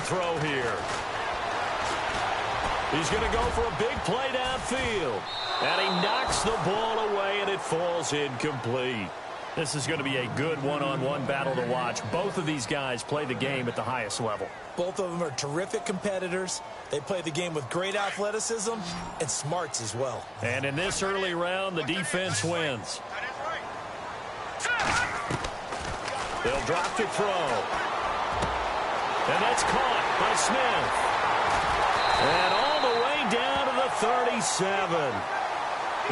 to throw here. He's going to go for a big play downfield. And he knocks the ball away, and it falls incomplete. This is going to be a good one-on-one battle to watch. Both of these guys play the game at the highest level. Both of them are terrific competitors. They play the game with great athleticism and smarts as well. And in this early round, the defense wins. They'll drop to throw. And that's caught by Smith. And all the way down to the 37.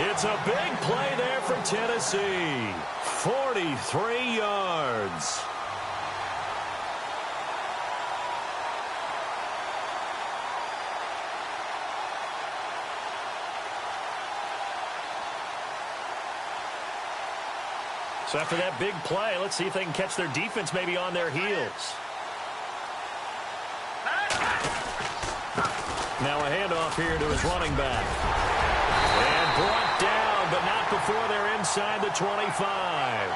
It's a big play there for Tennessee. 43 yards. So after that big play, let's see if they can catch their defense maybe on their heels. Now a handoff here to his running back. And brought down, but not before they're inside the 25.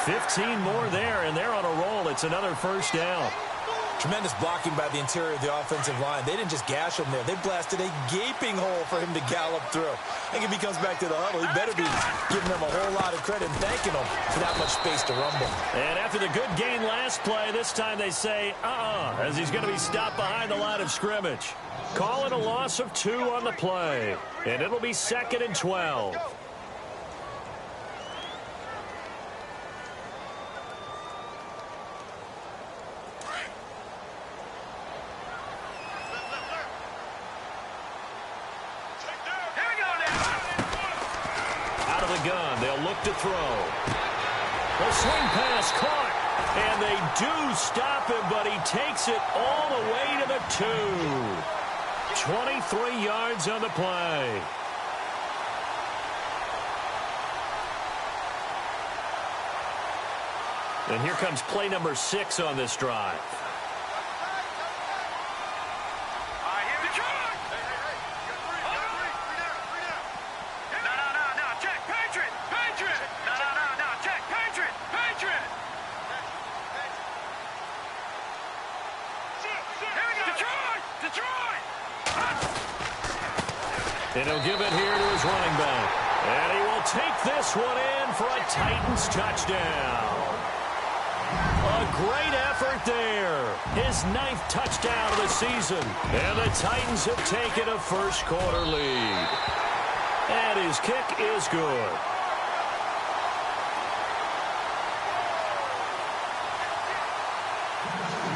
15 more there, and they're on a roll. It's another first down. Tremendous blocking by the interior of the offensive line. They didn't just gash him there. They blasted a gaping hole for him to gallop through. I think if he comes back to the huddle, he better be giving them a whole lot of credit and thanking them for that much space to rumble. And after the good gain last play, this time they say, as he's going to be stopped behind the line of scrimmage. Call it a loss of 2 on the play. And it'll be 2nd and 12. Out of the gun, they'll look to throw. The swing pass caught. And they do stop him, but he takes it all the way to the 2. 23 yards on the play. And here comes play number 6 on this drive. And he'll give it here to his running back. And he will take this one in for a Titans touchdown. A great effort there. His 9th touchdown of the season. And the Titans have taken a first-quarter lead. And his kick is good.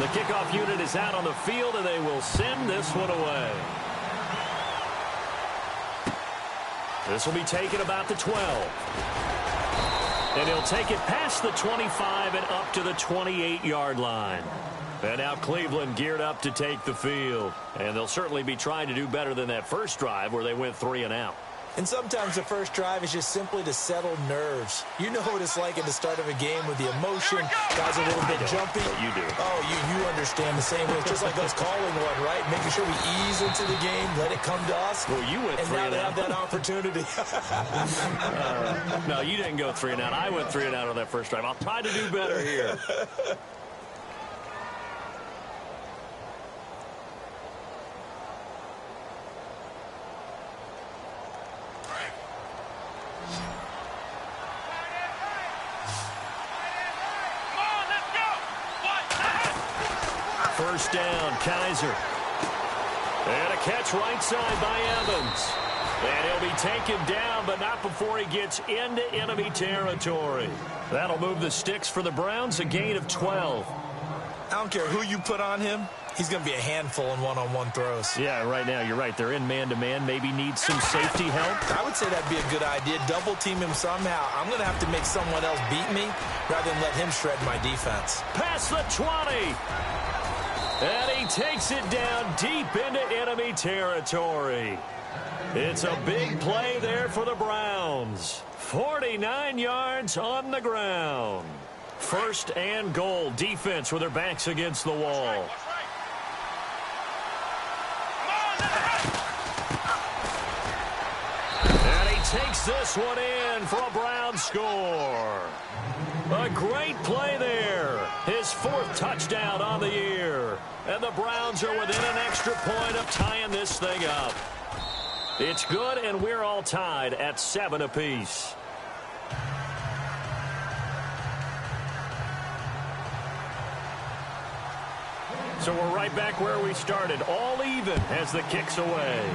The kickoff unit is out on the field, and they will send this one away. This will be taken about the 12. And he'll take it past the 25 and up to the 28-yard line. And now Cleveland geared up to take the field. And they'll certainly be trying to do better than that first drive where they went 3 and out. And sometimes the first drive is just simply to settle nerves. You know what it's like at the start of a game with the emotion. Guys are a little bit jumpy. But you do. Oh, you understand the same way. It's just like us calling one, right? Making sure we ease into the game, let it come to us. Well, you went 3 and out. And now they have that opportunity. No, you didn't go 3 and out. I went 3 and out on that first drive. I'll try to do better here. First down, Kaiser. And a catch right side by Evans. And he'll be taken down, but not before he gets into enemy territory. That'll move the sticks for the Browns, a gain of 12. I don't care who you put on him. He's going to be a handful in one-on-one throws. Yeah, right now, you're right. They're in man-to-man. Maybe need some safety help. I would say that'd be a good idea. Double-team him somehow. I'm going to have to make someone else beat me rather than let him shred my defense. Past the 20. And he takes it down deep into enemy territory. It's a big play there for the Browns. 49 yards on the ground. First and goal. Defense with their backs against the wall. And he takes this one in for a Browns score. A great play there. His fourth touchdown on the year. And the Browns are within an extra point of tying this thing up. It's good, and we're all tied at 7 apiece. So we're right back where we started, all even as the kick's away.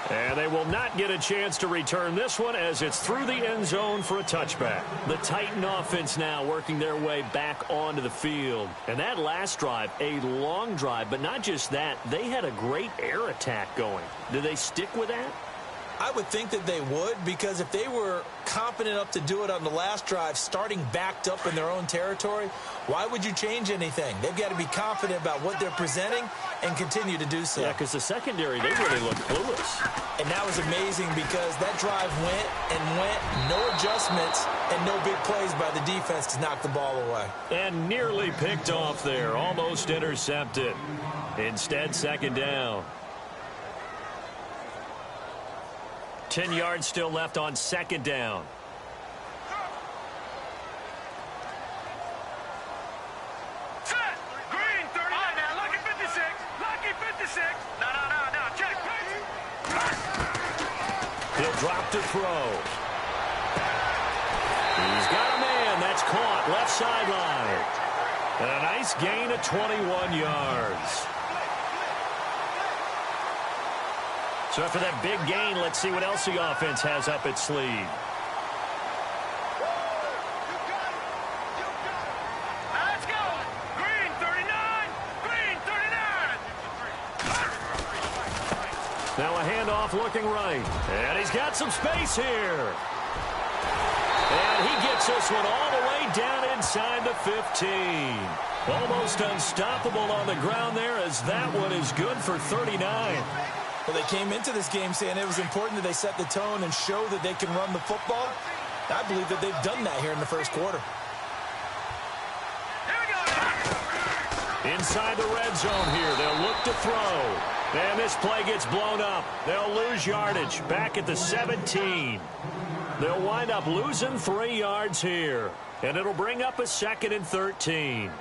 And they will not get a chance to return this one as it's through the end zone for a touchback. The Titan offense now working their way back onto the field. And that last drive, a long drive, but not just that, they had a great air attack going. Do they stick with that? I would think that they would, because if they were confident enough to do it on the last drive, starting backed up in their own territory, why would you change anything? They've got to be confident about what they're presenting and continue to do so. Yeah, because the secondary, they really look clueless. And that was amazing because that drive went and went, no adjustments, and no big plays by the defense to knock the ball away. And nearly picked off there, almost intercepted. Instead, second down. 10 yards still left on second down. Set! Green, 39. Now, lucky 56. Lucky 56. No. Check. He'll drop to throw. He's got a man. That's caught. Left sideline. And a nice gain of 21 yards. So after that big gain, let's see what else the offense has up its sleeve. Let's go. Green, 39. Green, 39. Now a handoff looking right. And he's got some space here. And he gets this one all the way down inside the 15. Almost unstoppable on the ground there as that one is good for 39. Well, they came into this game saying it was important that they set the tone and show that they can run the football. I believe that they've done that here in the first quarter. Here we go. Inside the red zone here, they'll look to throw. And this play gets blown up. They'll lose yardage back at the 17. They'll wind up losing 3 yards here. And it'll bring up a 2nd and 13.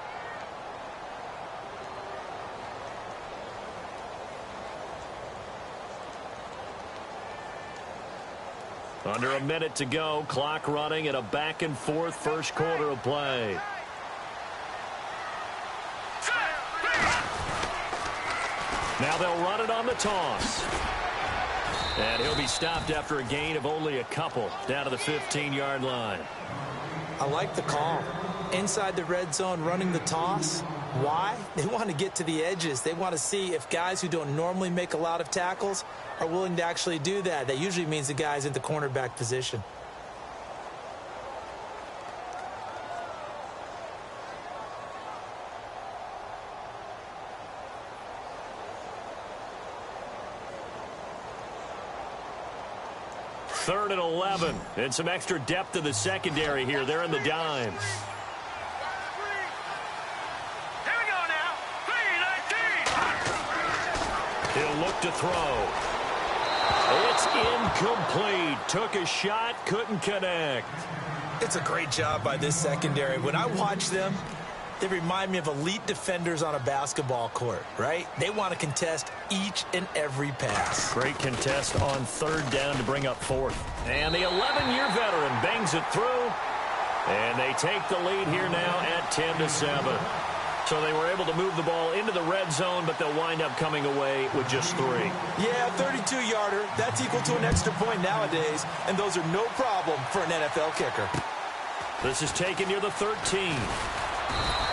Under a minute to go, clock running at a back-and-forth first quarter of play. Now they'll run it on the toss. And he'll be stopped after a gain of only a couple down to the 15-yard line. I like the call. Inside the red zone, running the toss. Why? They want to get to the edges. They want to see if guys who don't normally make a lot of tackles are willing to actually do that. That usually means the guy's in the cornerback position. Third and 11. And some extra depth to the secondary here. They're in the dime. He'll look to throw. It's incomplete. Took a shot, couldn't connect. It's a great job by this secondary. When I watch them, they remind me of elite defenders on a basketball court, right? They want to contest each and every pass. Great contest on third down to bring up fourth. And the 11-year veteran bangs it through. And they take the lead here now at 10-7. So they were able to move the ball into the red zone, but they'll wind up coming away with just 3. Yeah, 32-yarder. That's equal to an extra point nowadays, and those are no problem for an NFL kicker. This is taken near the 13.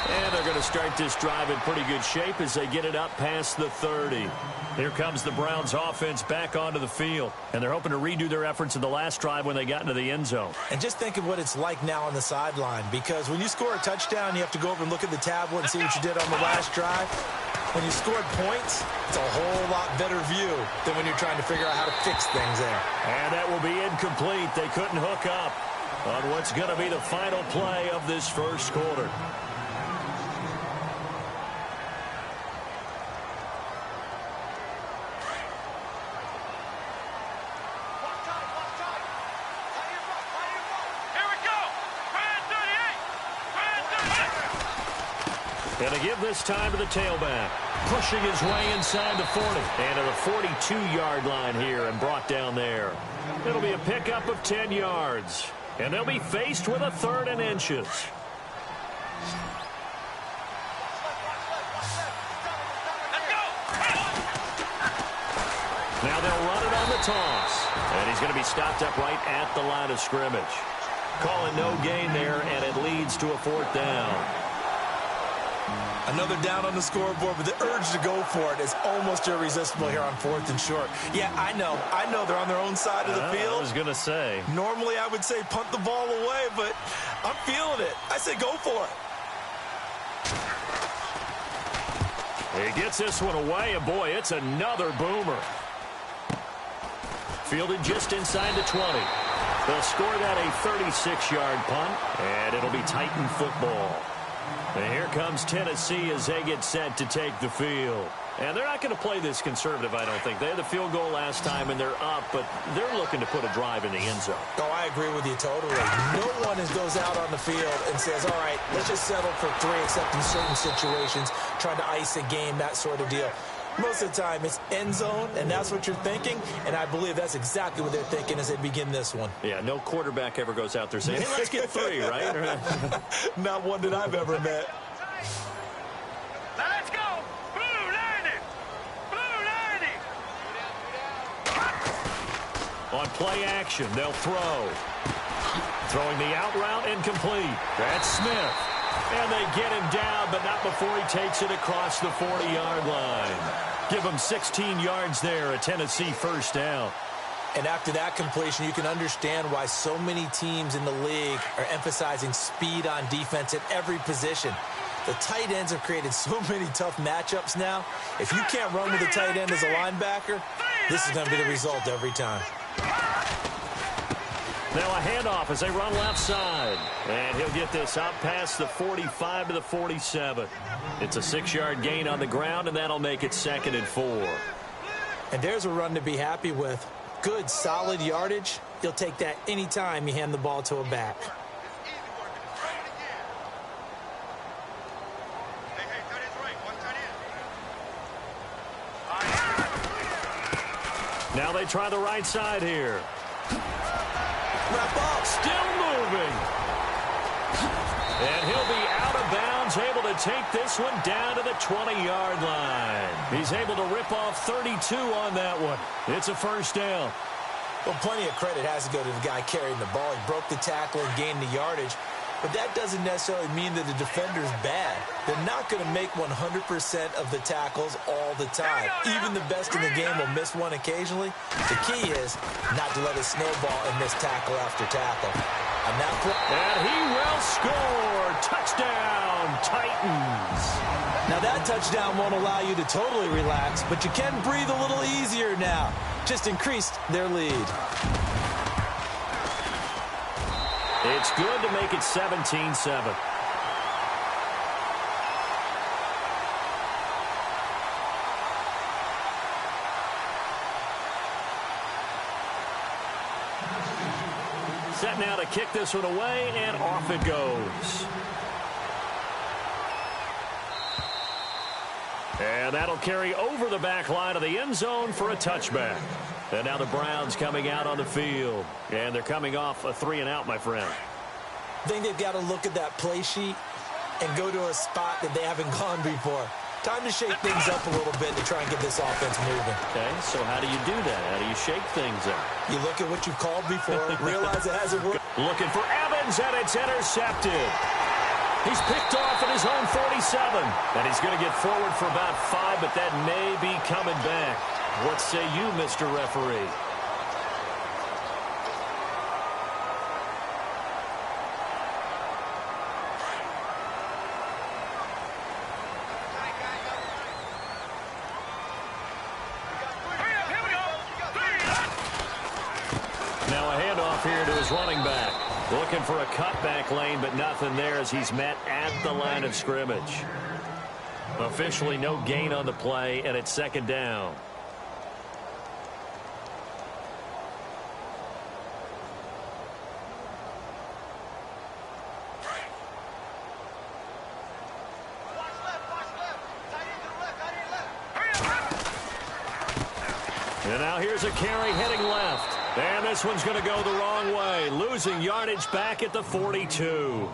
And they're going to start this drive in pretty good shape as they get it up past the 30. Here comes the Browns offense back onto the field. And they're hoping to redo their efforts in the last drive when they got into the end zone. And just think of what it's like now on the sideline, because when you score a touchdown, you have to go over and look at the tablet and see what you did on the last drive. When you scored points, it's a whole lot better view than when you're trying to figure out how to fix things there. And that will be incomplete. They couldn't hook up on what's going to be the final play of this first quarter. Here we go. Brand 38. Going to give this time to the tailback. Pushing his way inside the 40. And to the 42-yard line here and brought down there. It'll be a pickup of 10 yards. And they'll be faced with a 3rd and inches. Now they'll run it on the toss. And he's going to be stopped up right at the line of scrimmage. Calling no gain there, and it leads to a 4th down. Another down on the scoreboard, but the urge to go for it is almost irresistible here on 4th and short. Yeah, I know they're on their own side of the field. I was going to say. Normally I would say punt the ball away, but I'm feeling it. I say go for it. He gets this one away, and boy, it's another boomer. Fielded just inside the 20. They'll score that a 36-yard punt, and it'll be Titan football. And here comes Tennessee as they get set to take the field. And they're not going to play this conservative, I don't think. They had the field goal last time, and they're up, but they're looking to put a drive in the end zone. Oh, I agree with you totally. No one goes out on the field and says, all right, let's just settle for 3, except in certain situations, trying to ice a game, that sort of deal. Most of the time, it's end zone, and that's what you're thinking, and I believe that's exactly what they're thinking as they begin this one. Yeah, no quarterback ever goes out there saying, hey, let's get 3, right? Not one that I've ever met. Now let's go. Blue 90. Blue 90. On play action, they'll throw. Throwing the out route incomplete. That's Smith. And they get him down, but not before he takes it across the 40-yard line. Give him 16 yards there, a Tennessee 1st down. And after that completion, you can understand why so many teams in the league are emphasizing speed on defense at every position. The tight ends have created so many tough matchups now. If you can't run with a tight end as a linebacker, this is going to be the result every time. Now a handoff as they run left side. And he'll get this out past the 45 to the 47. It's a 6-yard gain on the ground, and that'll make it 2nd and 4. And there's a run to be happy with. Good, solid yardage. You'll take that anytime you hand the ball to a back. Now they try the right side here. Wrap up. Still moving. And he'll be out of bounds, able to take this one down to the 20-yard line. He's able to rip off 32 on that one. It's a 1st down. Well, plenty of credit has to go to the guy carrying the ball. He broke the tackle and gained the yardage. But that doesn't necessarily mean that the defender's bad. They're not going to make 100% of the tackles all the time. Even the best in the game will miss one occasionally. The key is not to let it snowball and miss tackle after tackle. And he will score. Touchdown, Titans. Now that touchdown won't allow you to totally relax, but you can breathe a little easier now. Just increased their lead. It's good to make it 17-7. Set now to kick this one away, and off it goes. And that'll carry over the back line of the end zone for a touchback. And now the Browns coming out on the field. And they're coming off a 3-and-out, my friend. I think they've got to look at that play sheet and go to a spot that they haven't gone before. Time to shake things up a little bit to try and get this offense moving. Okay, so how do you do that? How do you shake things up? You look at what you've called before, realize it hasn't worked. Looking for Evans, and it's intercepted. He's picked off at his own 47. And he's going to get forward for about 5, but that may be coming back. What say you, Mr. Referee? Now a handoff here to his running back. Looking for a cutback lane, but nothing there as he's met at the line of scrimmage. Officially no gain on the play, and it's 2nd down. now here's a carry heading left. And this one's going to go the wrong way, losing yardage back at the 42.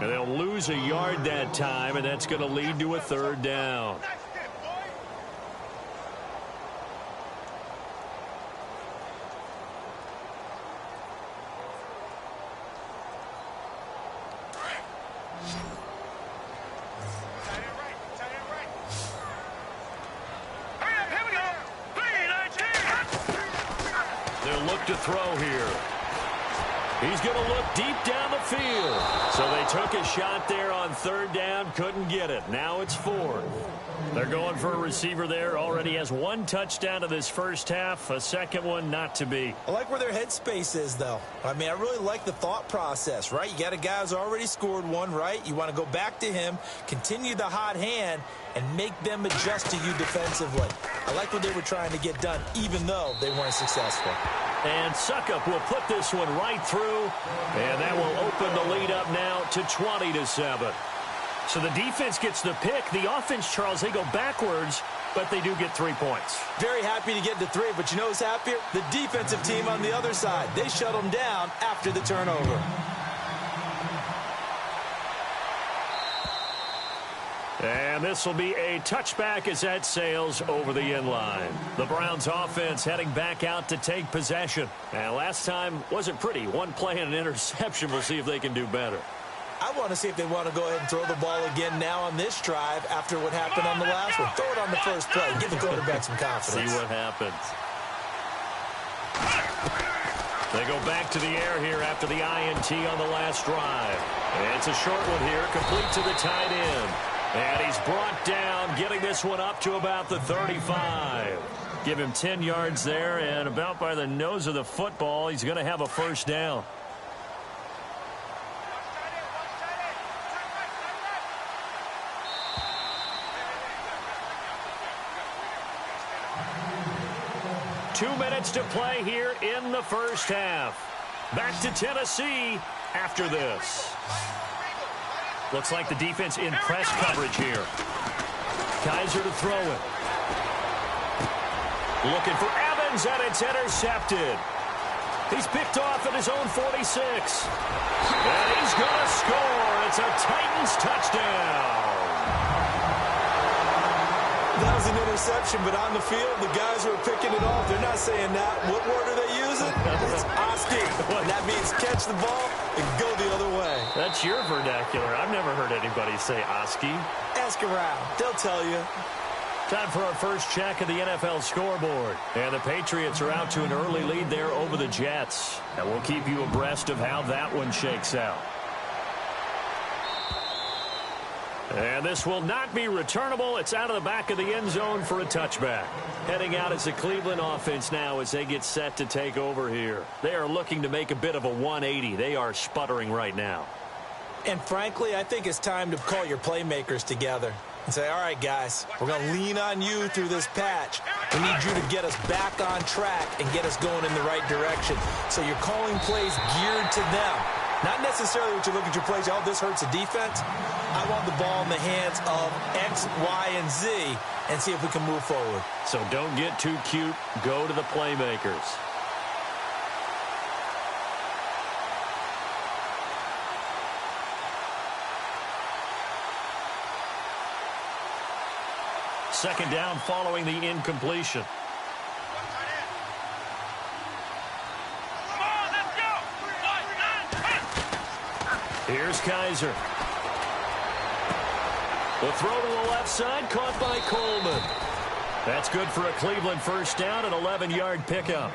And they'll lose a yard that time, and that's going to lead to a third down. To throw here. He's going to look deep down the field. So they took a shot there on third down, couldn't get it. Now it's fourth. They're going for a receiver there. Already has one touchdown in this first half. A second one not to be. I like where their headspace is, though. I mean, I really like the thought process, right? You got a guy who's already scored one, right? You want to go back to him, continue the hot hand, and make them adjust to you defensively. I like what they were trying to get done, even though they weren't successful. And Suckup will put this one right through, and that will open the lead up now to 20-7. So the defense gets the pick. The offense, Charles, they go backwards, but they do get 3 points. Very happy to get to 3, but you know who's happier? The defensive team on the other side. They shut them down after the turnover. And this will be a touchback as that sails over the inline. The Browns offense heading back out to take possession. And last time wasn't pretty. One play and an interception. We'll see if they can do better. I want to see if they want to go ahead and throw the ball again now on this drive after what happened on the last one. Throw it on the first play. Give the quarterback some confidence. See what happens. They go back to the air here after the INT on the last drive. And it's a short one here, complete to the tight end. And he's brought down, getting this one up to about the 35. Give him 10 yards there, and about by the nose of the football, he's going to have a first down. Two minutes to play here in the first half. Back to Tennessee after this. Looks like the defense in press coverage here. Kaiser to throw it. Looking for Evans, and it's intercepted. He's picked off at his own 46. And he's going to score. It's a Titans touchdown. That was an interception, but on the field, the guys who are picking it off, they're not saying that. What word are they using? It's Oski. That means catch the ball and go the other way. That's your vernacular. I've never heard anybody say Oski. Ask around. They'll tell you. Time for our first check of the NFL scoreboard. And the Patriots are out to an early lead there over the Jets. And we'll keep you abreast of how that one shakes out. And this will not be returnable. It's out of the back of the end zone for a touchback. Heading out is the Cleveland offense now as they get set to take over here. They are looking to make a bit of a 180. They are sputtering right now. And frankly, I think it's time to call your playmakers together and say, all right, guys, we're going to lean on you through this patch. We need you to get us back on track and get us going in the right direction. So you're calling plays geared to them. Not necessarily what you look at your plays, oh, this hurts the defense. I want the ball in the hands of X, Y, and Z and see if we can move forward. So don't get too cute. Go to the playmakers. Second down following the incompletion. Here's Kaiser. The throw to the left side, caught by Coleman. That's good for a Cleveland first down, an 11-yard pickup.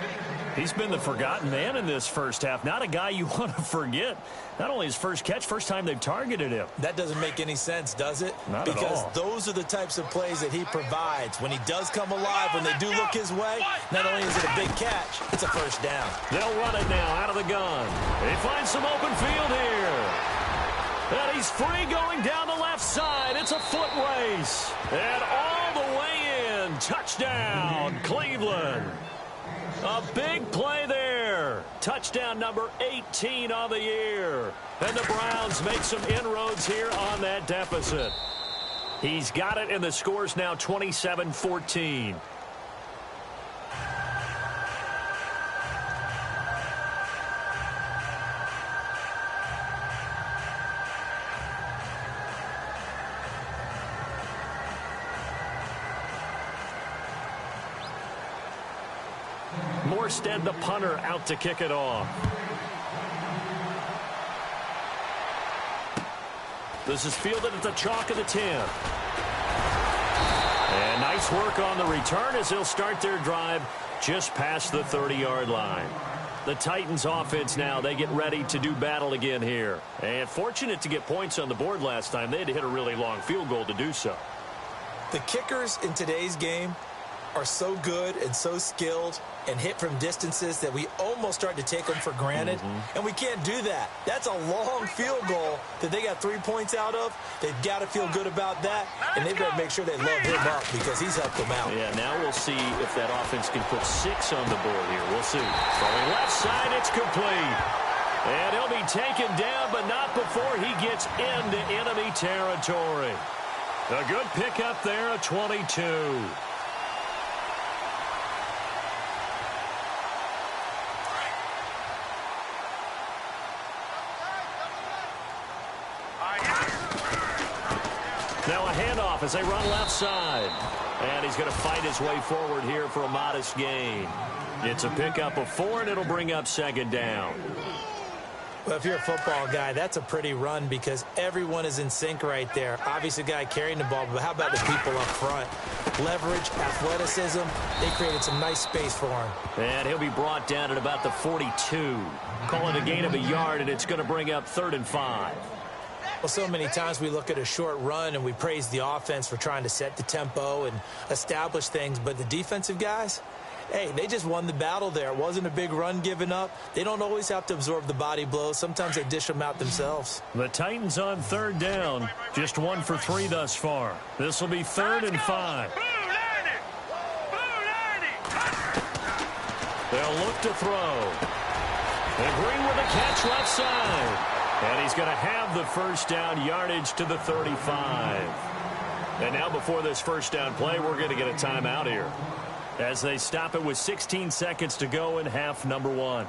He's been the forgotten man in this first half. Not a guy you want to forget. Not only his first catch, first time they've targeted him. That doesn't make any sense, does it? Not at all. Because those are the types of plays that he provides. When he does come alive, when they do look his way, not only is it a big catch, it's a first down. They'll run it now out of the gun. They find some open field here. And he's free going down the left side. It's a foot race. And all the way in. Touchdown, Cleveland. A big play there. Touchdown number 18 on the year. And the Browns make some inroads here on that deficit. He's got it, and the score's now 27-14. Morstead, the punter, out to kick it off. This is fielded at the chalk of the 10. And nice work on the return as they'll start their drive just past the 30-yard line. The Titans offense now, they get ready to do battle again here. And fortunate to get points on the board last time. They had to hit a really long field goal to do so. The kickers in today's game are so good and so skilled and hit from distances that we almost start to take them for granted. And we can't do that. That's a long field goal that they got 3 points out of. They've got to feel good about that, and they've got to make sure they love him up because he's helped them out. Yeah, now we'll see if that offense can put 6 on the board here. We'll see. Throwing left side, it's complete. And he'll be taken down, but not before he gets into enemy territory. A good pickup there, a 22. Now a handoff as they run left side. And he's going to fight his way forward here for a modest gain. It's a pickup of 4, and it'll bring up second down. Well, if you're a football guy, that's a pretty run because everyone is in sync right there. Obviously, the guy carrying the ball, but how about the people up front? Leverage, athleticism, they created some nice space for him. And he'll be brought down at about the 42. Call it a gain of a yard, and it's going to bring up 3rd and 5. Well, so many times we look at a short run and we praise the offense for trying to set the tempo and establish things, but the defensive guys, hey, they just won the battle there. It wasn't a big run given up. They don't always have to absorb the body blows. Sometimes they dish them out themselves. The Titans on 3rd down, just 1 for 3 thus far. This will be 3rd and 5. They'll look to throw. And Green with a catch left side. And he's going to have the first down, yardage to the 35. And now before this first down play, we're going to get a timeout here as they stop it with 16 seconds to go in half number 1.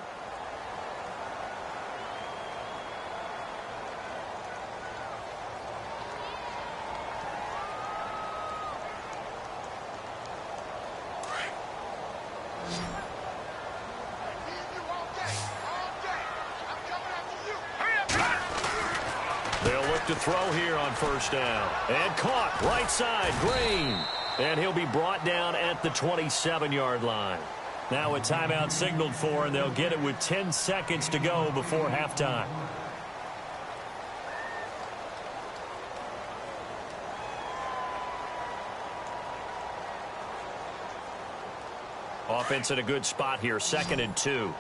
To throw here on first down. And caught right side, Green. And he'll be brought down at the 27-yard line. Now a timeout signaled for, and they'll get it with 10 seconds to go before halftime. Offense in a good spot here, 2nd and 2.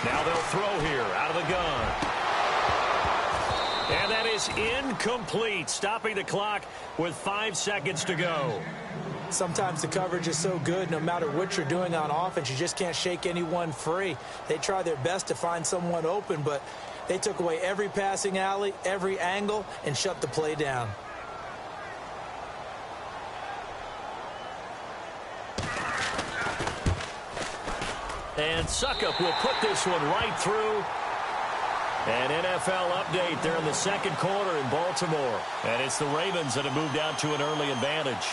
Now they'll throw here out of the gun. And that is incomplete, stopping the clock with 5 seconds to go. Sometimes the coverage is so good, no matter what you're doing on offense, you just can't shake anyone free. They try their best to find someone open, but they took away every passing alley, every angle, and shut the play down. And Suckup will put this one right through. An NFL update there in the 2nd quarter in Baltimore. And it's the Ravens that have moved out to an early advantage.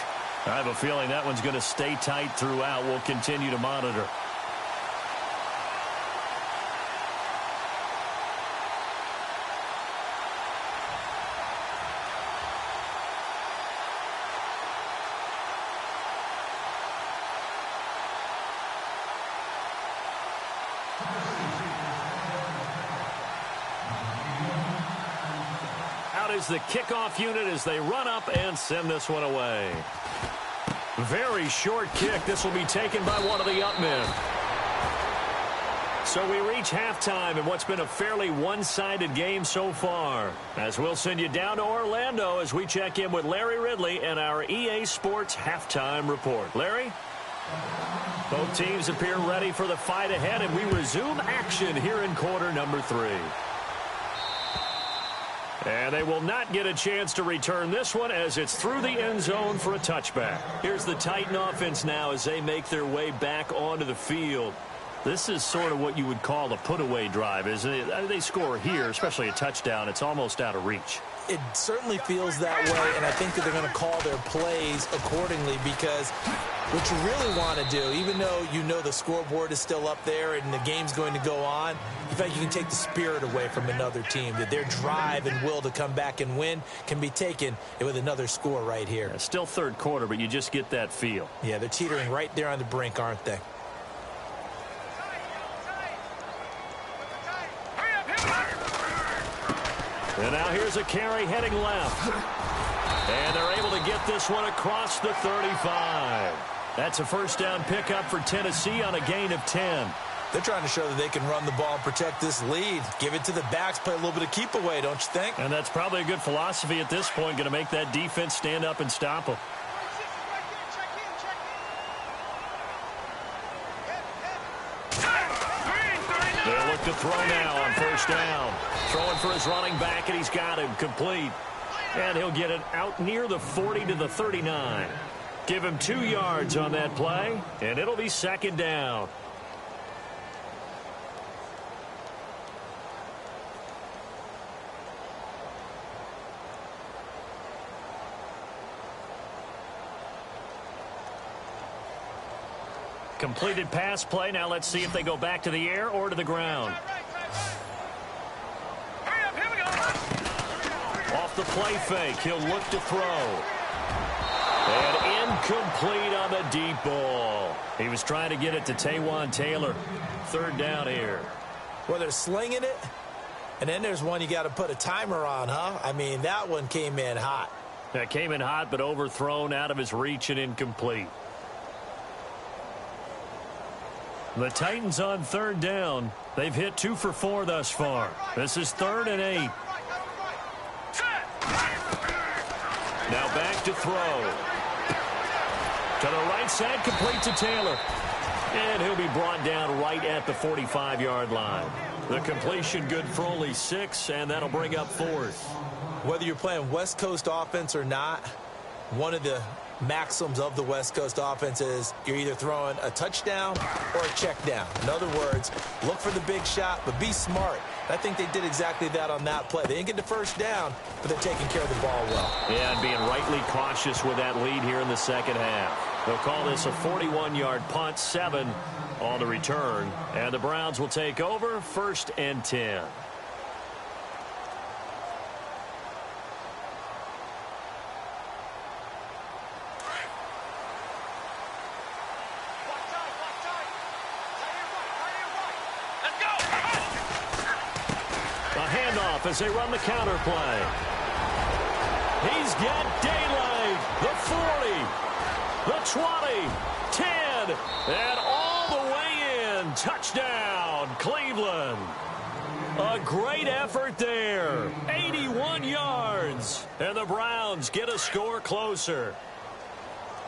I have a feeling that one's going to stay tight throughout. We'll continue to monitor. Is the kickoff unit as they run up and send this one away. Very short kick. This will be taken by one of the up men. So we reach halftime in what's been a fairly one-sided game so far. As we'll send you down to Orlando as we check in with Larry Ridley and our EA Sports halftime report. Larry? Both teams appear ready for the fight ahead, and we resume action here in quarter number 3. And they will not get a chance to return this one as it's through the end zone for a touchback. Here's the Titan offense now as they make their way back onto the field. This is sort of what you would call a put-away drive, isn't it? They score here, especially a touchdown. It's almost out of reach. It certainly feels that way, and I think that they're going to call their plays accordingly, because what you really want to do, even though you know the scoreboard is still up there and the game's going to go on, in fact, you can take the spirit away from another team, that their drive and will to come back and win can be taken with another score right here. Yeah, still third quarter, but you just get that feel. Yeah, they're teetering right there on the brink, aren't they? And now here's a carry heading left. And they're able to get this one across the 35. That's a first down pickup for Tennessee on a gain of 10. They're trying to show that they can run the ball and protect this lead. Give it to the backs, play a little bit of keep away, don't you think? And that's probably a good philosophy at this point, going to make that defense stand up and stop them. They'll look to throw now on first down. Throwing for his running back, and he's got him complete. And he'll get it out near the 40 to the 39. Give him 2 yards on that play, and it'll be second down. Completed pass play. Now let's see if they go back to the air or to the ground. Off the play fake, he'll look to throw. And incomplete on the deep ball. He was trying to get it to Taywan Taylor. Third down here. Well, they're slinging it, and then there's one you got to put a timer on, huh? I mean, that one came in hot. That came in hot, but overthrown, out of his reach, and incomplete. The Titans on third down. They've hit 2 for 4 thus far. This is 3rd and 8. Now back to throw. To the right side, complete to Taylor. And he'll be brought down right at the 45-yard line. The completion good for only 6, and that'll bring up 4th. Whether you're playing West Coast offense or not, one of the maxims of the West Coast offense is you're either throwing a touchdown or a check down. In other words, look for the big shot, but be smart. I think they did exactly that on that play. They didn't get the first down, but they're taking care of the ball well. Yeah, and being rightly cautious with that lead here in the second half. They'll call this a 41-yard punt, 7 on the return. And the Browns will take over, 1st and 10. As they run the counter play. He's got daylight. The 40, the 20, 10, and all the way in. Touchdown, Cleveland. A great effort there. 81 yards. And the Browns get a score closer.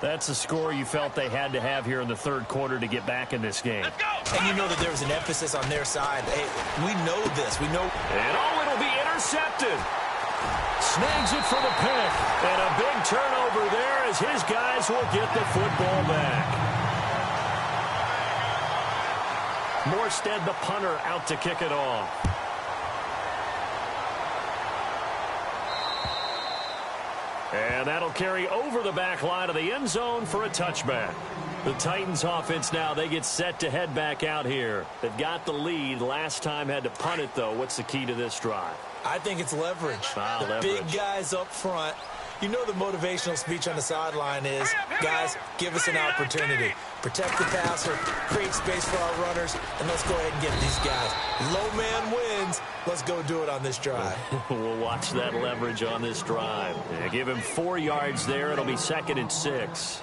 That's a score you felt they had to have here in the third quarter to get back in this game. And you know that there was an emphasis on their side. Hey, we know this. We know. And it'll be intercepted. Snags it for the pick. And a big turnover there as his guys will get the football back. Morstead, the punter, out to kick it off. And that'll carry over the back line of the end zone for a touchback. The Titans offense now, they get set to head back out here. They've got the lead. Last time had to punt it, though. What's the key to this drive? I think it's leverage. The big guys up front. You know the motivational speech on the sideline is, guys, give us an opportunity. Protect the passer, create space for our runners, and let's go ahead and get these guys. Low man wins. Let's go do it on this drive. We'll watch that leverage on this drive. Yeah, give him 4 yards there. It'll be 2nd and 6.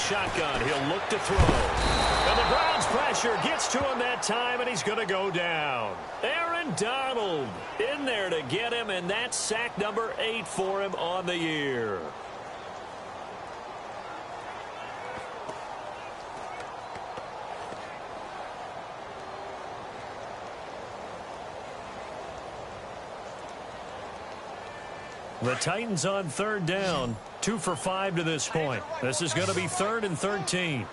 Shotgun, he'll look to throw. And the Browns pressure gets to him that time, and he's going to go down. Aaron Donald in there to get him, and that's sack number 8 for him on the year. The Titans on third down, 2 for 5 to this point. This is going to be 3rd and 13.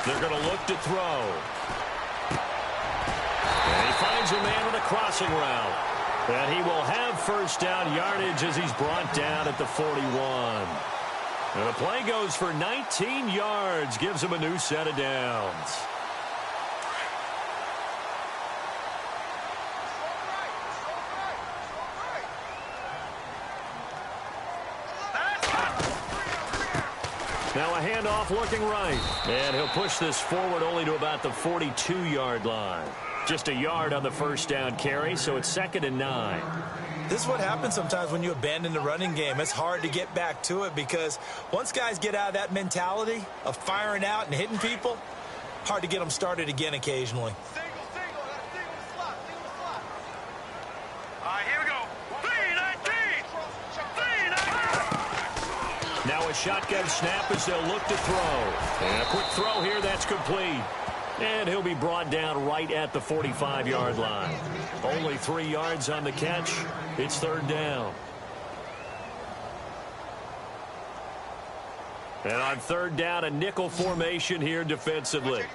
They're going to look to throw. And he finds a man with a crossing route. And he will have first down yardage as he's brought down at the 41. And the play goes for 19 yards, gives him a new set of downs. Now a handoff looking right. And he'll push this forward only to about the 42-yard line. Just a yard on the first down carry, so it's 2nd and 9. This is what happens sometimes when you abandon the running game. It's hard to get back to it because once guys get out of that mentality of firing out and hitting people, hard to get them started again occasionally. Now a shotgun snap as they'll look to throw. And a quick throw here, that's complete. And he'll be brought down right at the 45-yard line. Only 3 yards on the catch. It's 3rd down. And on 3rd down, a nickel formation here defensively.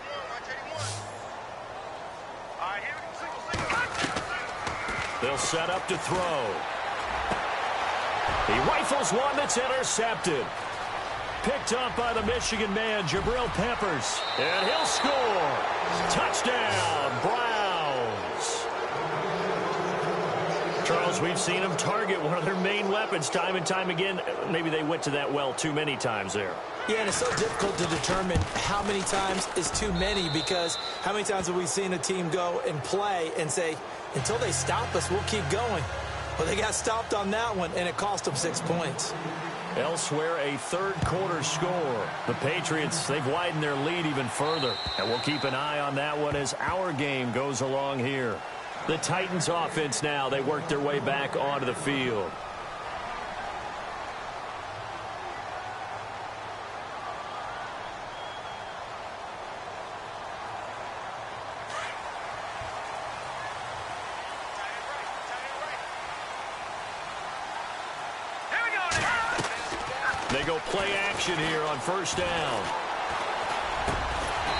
They'll set up to throw. He rifles one that's intercepted. Picked up by the Michigan man, Jabril Peppers. And he'll score. Touchdown, Browns. Charles, we've seen them target one of their main weapons time and time again. Maybe they went to that well too many times there. Yeah, and it's so difficult to determine how many times is too many because how many times have we seen a team go and play and say, until they stop us, we'll keep going. Well, they got stopped on that one, and it cost them 6 points. Elsewhere, a third-quarter score. The Patriots, they've widened their lead even further. And we'll keep an eye on that one as our game goes along here. The Titans offense now, they work their way back onto the field. They go play action here on first down.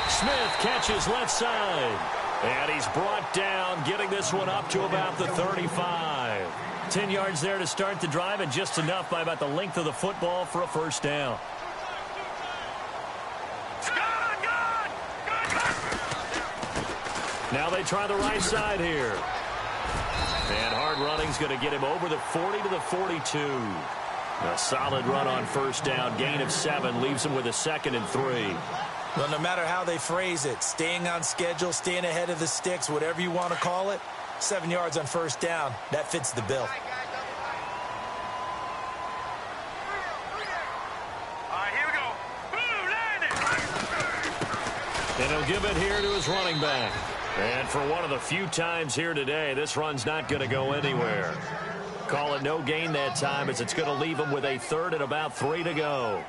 Smith catches left side. And he's brought down, getting this one up to about the 35. 10 yards there to start the drive, and just enough by about the length of the football for a first down. Now they try the right side here. And hard running's going to get him over the 40 to the 42. A solid run on first down. Gain of 7 leaves him with a 2nd and 3. Well, no matter how they phrase it, staying on schedule, staying ahead of the sticks, whatever you want to call it, 7 yards on first down, that fits the bill. And he'll give it here to his running back. And for one of the few times here today, this run's not going to go anywhere. Call it no gain that time as it's going to leave him with a 3rd and about 3 to go.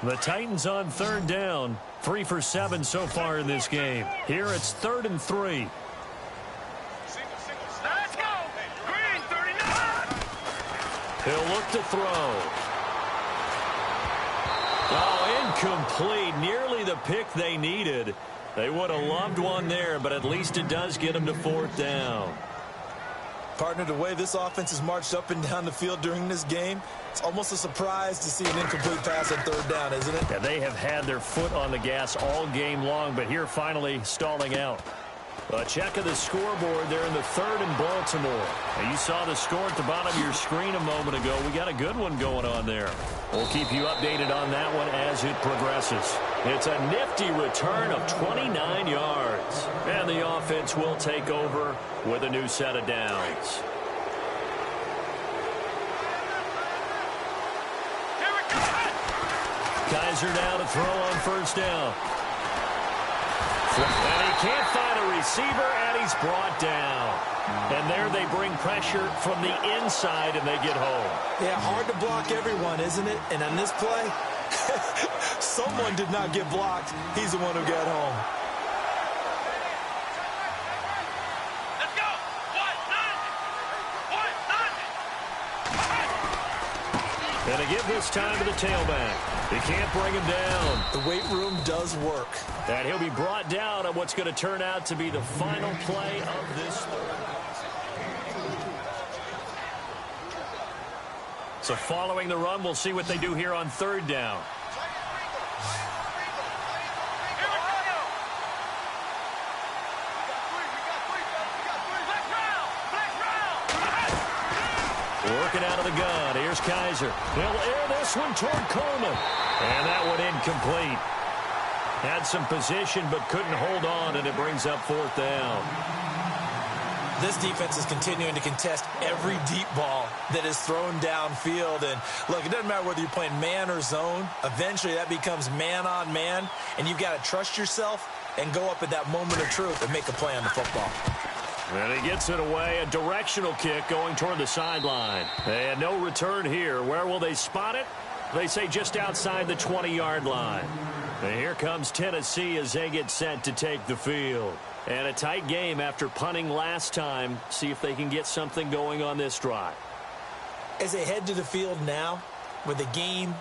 The Titans on 3rd down. 3 for 7 so far in this game. Here it's 3rd and 3. Let's go! Green, 39! He'll look to throw. Oh, incomplete. Nearly the pick they needed. They would have loved one there, but at least it does get them to 4th down. Partner, the way this offense has marched up and down the field during this game, it's almost a surprise to see an incomplete pass on 3rd down, isn't it? Yeah, they have had their foot on the gas all game long, but here finally stalling out. A check of the scoreboard there in the 3rd in Baltimore. Now, you saw the score at the bottom of your screen a moment ago. We got a good one going on there. We'll keep you updated on that one as it progresses. It's a nifty return of 29 yards. And the offense will take over with a new set of downs. Kaiser now to throw on first down. And he can't find a receiver, and he's brought down. And there they bring pressure from the inside, and they get home. Yeah, hard to block everyone, isn't it? And on this play, someone did not get blocked. He's the one who got home. Let's go. 1-9. And they give this time to the tailback. He can't bring him down. The weight room does work. And he'll be brought down on what's going to turn out to be the final play of this third. So following the run, we'll see what they do here on third down. Working out of the gun. Here's Kaiser. They'll air this one toward Coleman. And that one incomplete. Had some position but couldn't hold on, and it brings up fourth down. This defense is continuing to contest every deep ball that is thrown downfield. And look, it doesn't matter whether you're playing man or zone. Eventually that becomes man on man, and you've got to trust yourself and go up at that moment of truth and make a play on the football. And he gets it away. A directional kick going toward the sideline. And no return here. Where will they spot it? They say just outside the 20-yard line. And here comes Tennessee as they get set to take the field. And a tight game after punting last time. See if they can get something going on this drive. As they head to the field now, with the game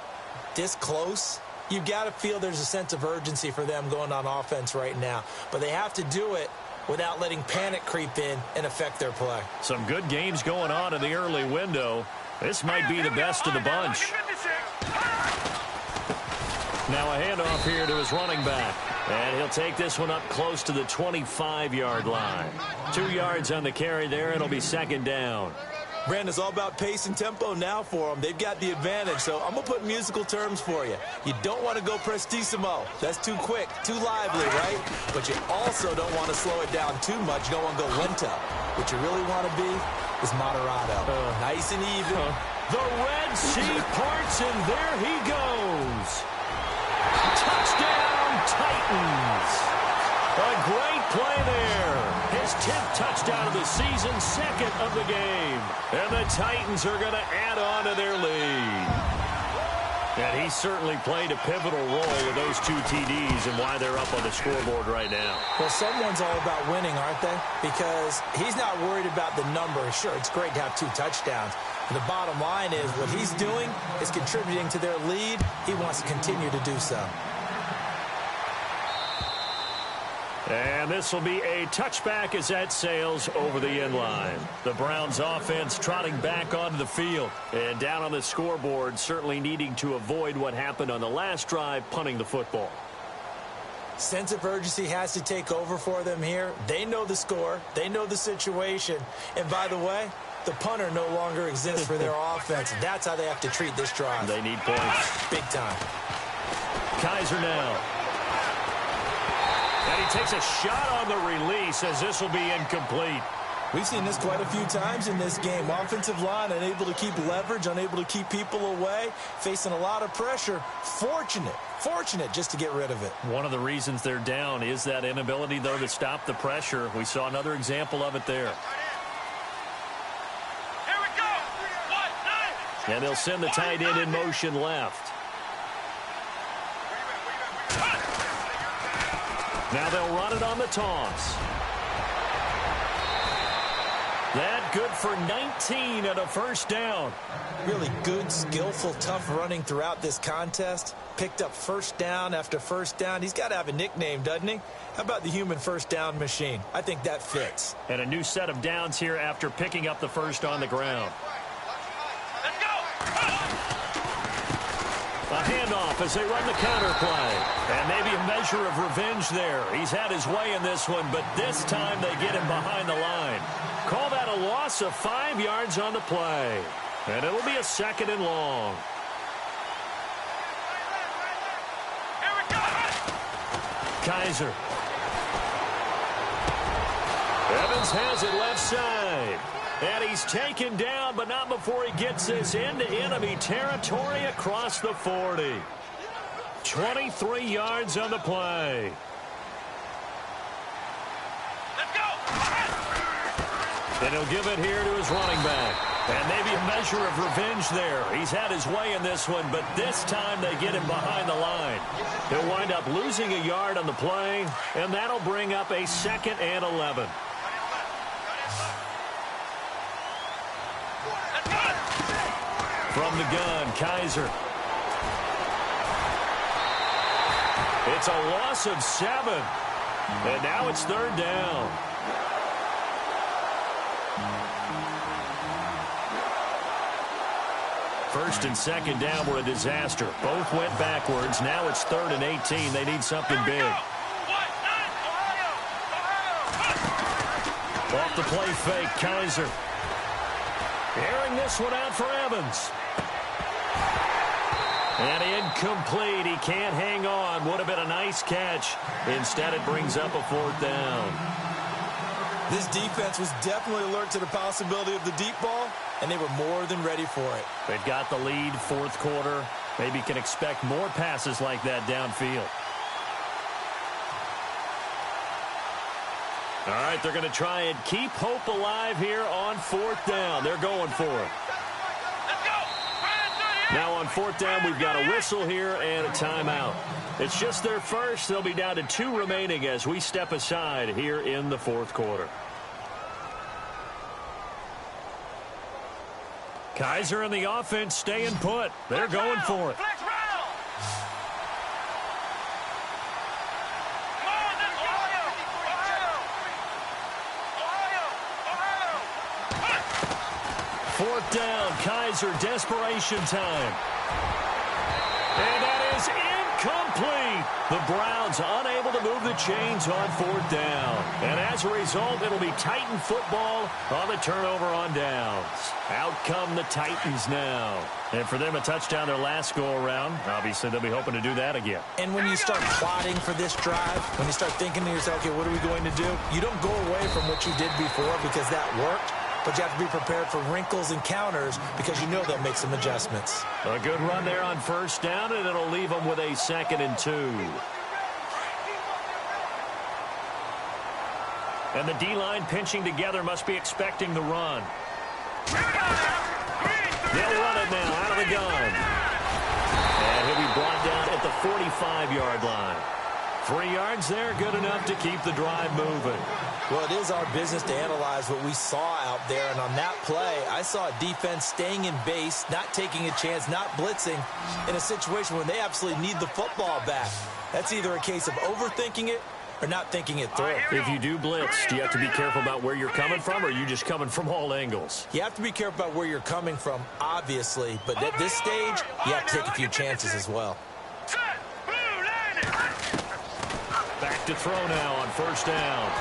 this close, you've got to feel there's a sense of urgency for them going on offense right now. But they have to do it without letting panic creep in and affect their play. Some good games going on in the early window. This might be the best of the bunch. Now a handoff here to his running back. And he'll take this one up close to the 25-yard line. 2 yards on the carry there. It'll be second down. Brandon, it's all about pace and tempo now for them. They've got the advantage, so I'm going to put musical terms for you. You don't want to go prestissimo. That's too quick, too lively, right? But you also don't want to slow it down too much. You don't want to go lento. What you really want to be is moderato. Nice and even. The Red Sea parts, and there he goes. Touchdown, Titans. A great play there. His 10th touchdown of the season, second of the game. And the Titans are going to add on to their lead. And he certainly played a pivotal role with those 2 TDs and why they're up on the scoreboard right now. Well, someone's all about winning, aren't they? Because he's not worried about the number. Sure, it's great to have 2 touchdowns. But the bottom line is what he's doing is contributing to their lead. He wants to continue to do so. And this will be a touchback as that sails over the end line. The Browns offense trotting back onto the field. And down on the scoreboard, certainly needing to avoid what happened on the last drive, punting the football. Sense of urgency has to take over for them here. They know the score. They know the situation. And by the way, the punter no longer exists for their offense. That's how they have to treat this drive. They need points. Big time. Kaiser now. And he takes a shot on the release as this will be incomplete. We've seen this quite a few times in this game. Offensive line unable to keep leverage, unable to keep people away, facing a lot of pressure. Fortunate just to get rid of it. One of the reasons they're down is that inability, though, to stop the pressure. We saw another example of it there. Here we go. 1-9. And they'll send the tight end in motion left. Now they'll run it on the toss. That good for 19 and a first down. Really good, skillful, tough running throughout this contest. Picked up first down after first down. He's got to have a nickname, doesn't he? How about the human first down machine? I think that fits. And a new set of downs here after picking up the first on the ground. Let's go. A handoff as they run the counter play. And maybe a measure of revenge there. He's had his way in this one, but this time they get him behind the line. Call that a loss of 5 yards on the play. And it'll be a second and long. Here we go. Kaiser. Evans has it left side. And he's taken down, but not before he gets this into enemy territory across the 40. 23 yards on the play. Let's go. And he'll give it here to his running back. And maybe a measure of revenge there. He's had his way in this one, but this time they get him behind the line. He'll wind up losing a yard on the play, and that'll bring up a 2nd and 11. From the gun, Kaiser. It's a loss of 7. And now it's 3rd down. First and 2nd down were a disaster. Both went backwards. Now it's 3rd and 18. They need something big. Off the play fake, Kaiser. Airing this one out for Evans. And incomplete. He can't hang on. Would have been a nice catch. Instead, it brings up a 4th down. This defense was definitely alert to the possibility of the deep ball, and they were more than ready for it. They've got the lead, 4th quarter. Maybe can expect more passes like that downfield. All right, they're going to try and keep hope alive here on 4th down. They're going for it. Now on 4th down, we've got a whistle here and a timeout. It's just their first. They'll be down to 2 remaining as we step aside here in the 4th quarter. Kaiser and the offense staying put. They're going for it. Fourth down, Kaiser, desperation time. And that is incomplete. The Browns unable to move the chains on 4th down. And as a result, it'll be Titan football on the turnover on downs. Out come the Titans now. And for them, a touchdown their last go-around. Obviously, they'll be hoping to do that again. And when you start plotting for this drive, when you start thinking to yourself, okay, what are we going to do? You don't go away from what you did before because that worked. But you have to be prepared for wrinkles and counters because you know they'll make some adjustments. A good run there on 1st down, and it'll leave them with a 2nd and 2. And the D-line pinching together must be expecting the run. They'll run it now out of the gun. And he'll be brought down at the 45-yard line. 3 yards there, good enough to keep the drive moving. Well, it is our business to analyze what we saw out there, and on that play, I saw a defense staying in base, not taking a chance, not blitzing, in a situation where they absolutely need the football back. That's either a case of overthinking it or not thinking it through. If you do blitz, do you have to be careful about where you're coming from, or are you just coming from all angles? You have to be careful about where you're coming from, obviously, but at this stage, you have to take a few chances as well. Back to throw now on 1st down.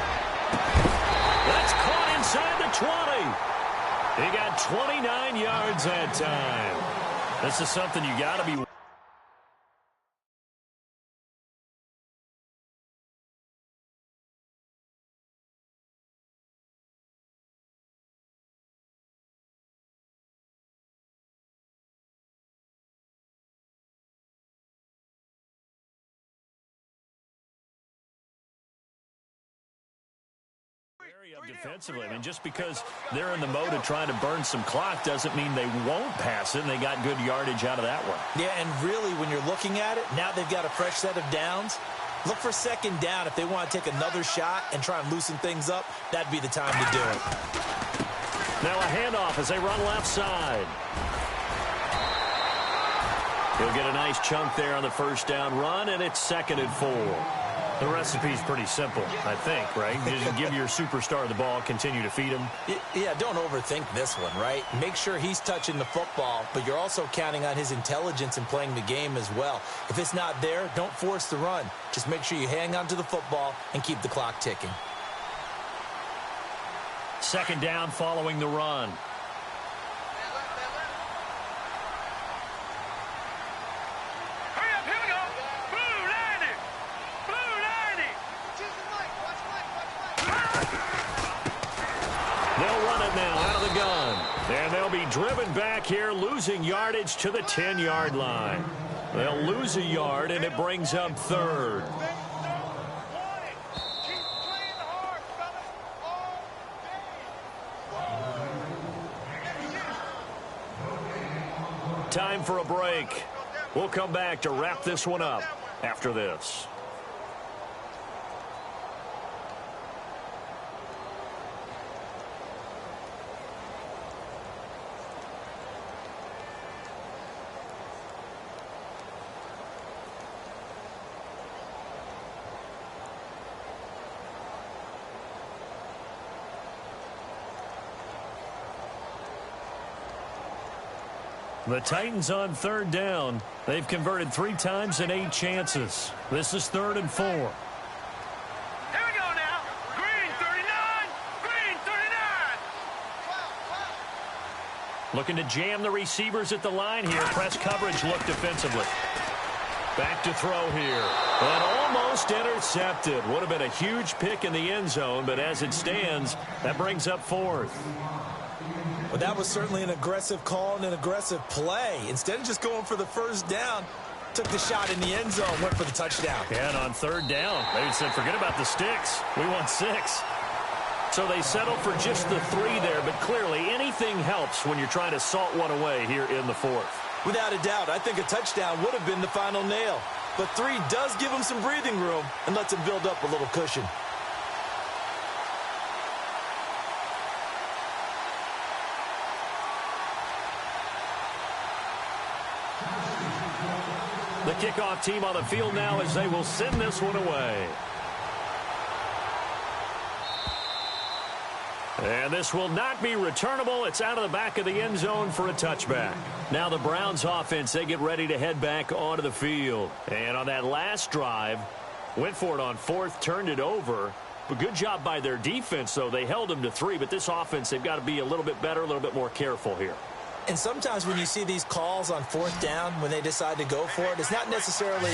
That's caught inside the 20. He got 29 yards that time. This is something you got to be. Defensively, I mean, just because they're in the mode of trying to burn some clock doesn't mean they won't pass it, and they got good yardage out of that one. Yeah, and really, when you're looking at it, now they've got a fresh set of downs. Look for 2nd down. If they want to take another shot and try and loosen things up, that'd be the time to do it. Now a handoff as they run left side. He'll get a nice chunk there on the 1st down run, and it's 2nd and 4. The recipe's pretty simple, I think, right? You just give your superstar the ball, continue to feed him. Yeah, don't overthink this one, right? Make sure he's touching the football, but you're also counting on his intelligence in playing the game as well. If it's not there, don't force the run. Just make sure you hang on to the football and keep the clock ticking. 2nd down following the run. They'll run it now out of the gun. And they'll be driven back here, losing yardage to the 10-yard line. They'll lose a yard, and it brings up third. Time for a break. We'll come back to wrap this one up after this. The Titans on third down. They've converted 3 times in 8 chances. This is 3rd and 4. Here we go now. Green 39. Green 39. Looking to jam the receivers at the line here. Press coverage look defensively. Back to throw here. And almost intercepted. Would have been a huge pick in the end zone, but as it stands, that brings up 4th. Well, that was certainly an aggressive call and an aggressive play. Instead of just going for the first down, took the shot in the end zone, went for the touchdown. And on third down, they said, forget about the sticks. We want 6. So they settled for just the 3 there, but clearly anything helps when you're trying to salt one away here in the 4th. Without a doubt, I think a touchdown would have been the final nail. But 3 does give him some breathing room and lets him build up a little cushion. The kickoff team on the field now as they will send this one away. And this will not be returnable. It's out of the back of the end zone for a touchback. Now the Browns offense, they get ready to head back onto the field. And on that last drive, went for it on 4th, turned it over. But good job by their defense, though. They held them to 3, but this offense, they've got to be a little bit better, a little bit more careful here. And sometimes when you see these calls on 4th down, when they decide to go for it, it's not necessarily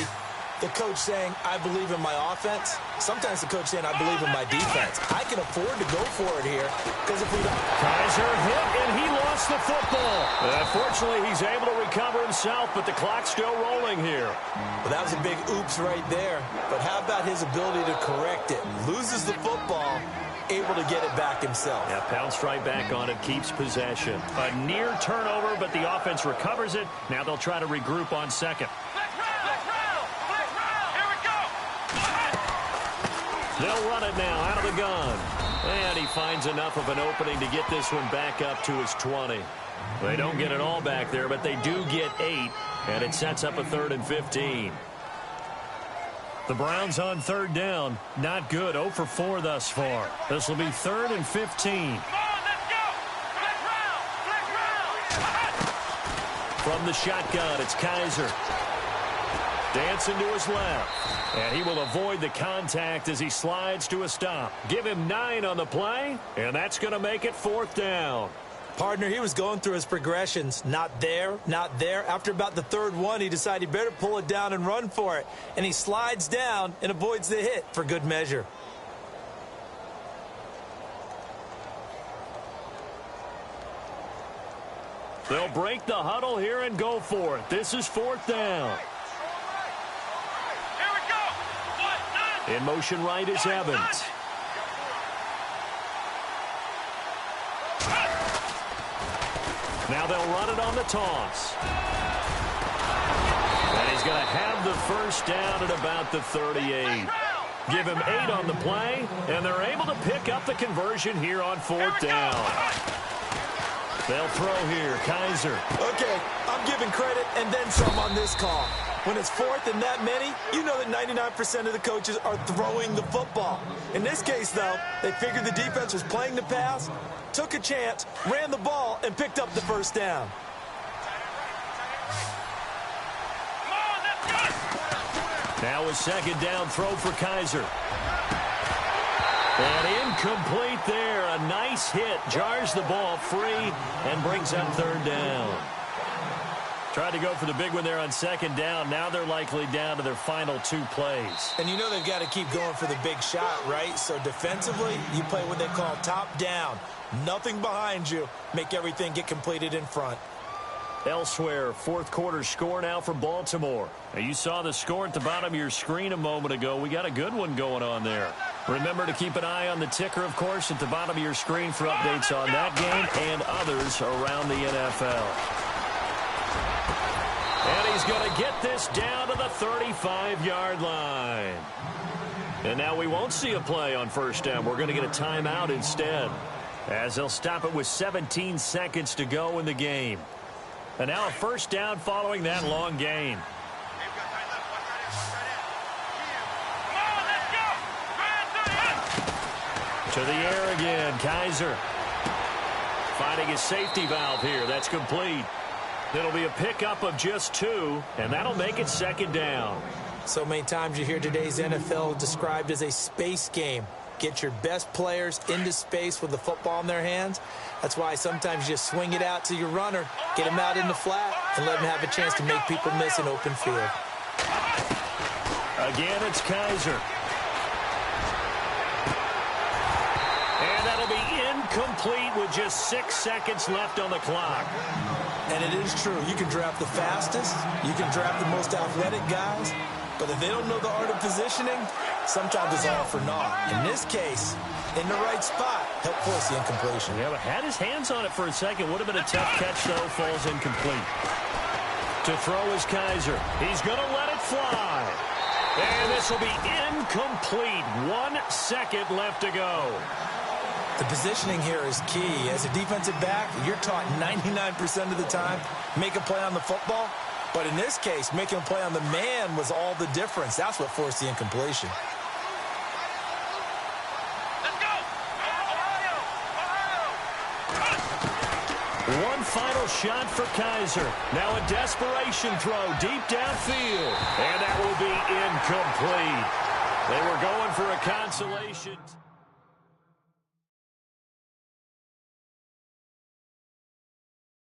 the coach saying, I believe in my offense. Sometimes the coach saying, I believe in my defense. I can afford to go for it here because if we don't... Kaiser hit, and he lost the football. Unfortunately, he's able to recover himself, but the clock's still rolling here. Well, that was a big oops right there. But how about his ability to correct it? Loses the football, able to get it back himself. Yeah, pounced right back on it, keeps possession. A near turnover, but the offense recovers it. Now they'll try to regroup on 2nd. They'll run it now out of the gun. And he finds enough of an opening to get this one back up to his 20. They don't get it all back there, but they do get 8. And it sets up a 3rd and 15. The Browns on third down. Not good. 0 for 4 thus far. This will be 3rd and 15. From the shotgun, it's Kaiser. Dancing to his left. And he will avoid the contact as he slides to a stop. Give him 9 on the play, and that's going to make it 4th down. Partner, he was going through his progressions. Not there, not there. After about the 3rd one, he decided he better pull it down and run for it. And he slides down and avoids the hit for good measure. They'll break the huddle here and go for it. This is 4th down. In motion right is Evans. Now they'll run it on the toss. And he's going to have the first down at about the 38. Give him 8 on the play, and they're able to pick up the conversion here on 4th down. They'll throw here, Kaiser. Okay, I'm giving credit and then some on this call. When it's 4th and that many, you know that 99% of the coaches are throwing the football. In this case, though, they figured the defense was playing the pass, took a chance, ran the ball, and picked up the first down. Now a 2nd down throw for Kaiser. And incomplete there. A nice hit. Jars the ball free and brings up 3rd down. Tried to go for the big one there on 2nd down. Now they're likely down to their final 2 plays. And you know they've got to keep going for the big shot, right? So defensively, you play what they call top down. Nothing behind you. Make everything get completed in front. Elsewhere, fourth quarter score now for Baltimore. Now, you saw the score at the bottom of your screen a moment ago. We got a good one going on there. Remember to keep an eye on the ticker, of course, at the bottom of your screen for updates on that game and others around the NFL. And he's going to get this down to the 35-yard line. And now we won't see a play on first down. We're going to get a timeout instead, as they'll stop it with 17 seconds to go in the game. And now a first down following that long gain. To the air again, Kaiser. Finding his safety valve here. That's complete. It'll be a pickup of just 2, and that'll make it second down. So many times you hear today's NFL described as a space game. Get your best players into space with the football in their hands. That's why sometimes you just swing it out to your runner, get him out in the flat, and let him have a chance to make people miss an open field. Again, it's Kaiser. And that'll be incomplete with just 6 seconds left on the clock. And it is true. You can draft the fastest. You can draft the most athletic guys. But if they don't know the art of positioning, sometimes it's all for naught. In this case, in the right spot, help force the incompletion. Yeah, but had his hands on it for a second. Would have been a tough catch, though. Falls incomplete. To throw is Kaiser. He's going to let it fly. And this will be incomplete. 1 second left to go. The positioning here is key. As a defensive back, you're taught 99% of the time, make a play on the football. But in this case, making a play on the man was all the difference. That's what forced the incompletion. Let's go! One final shot for Kaiser. Now a desperation throw deep downfield. And that will be incomplete. They were going for a consolation.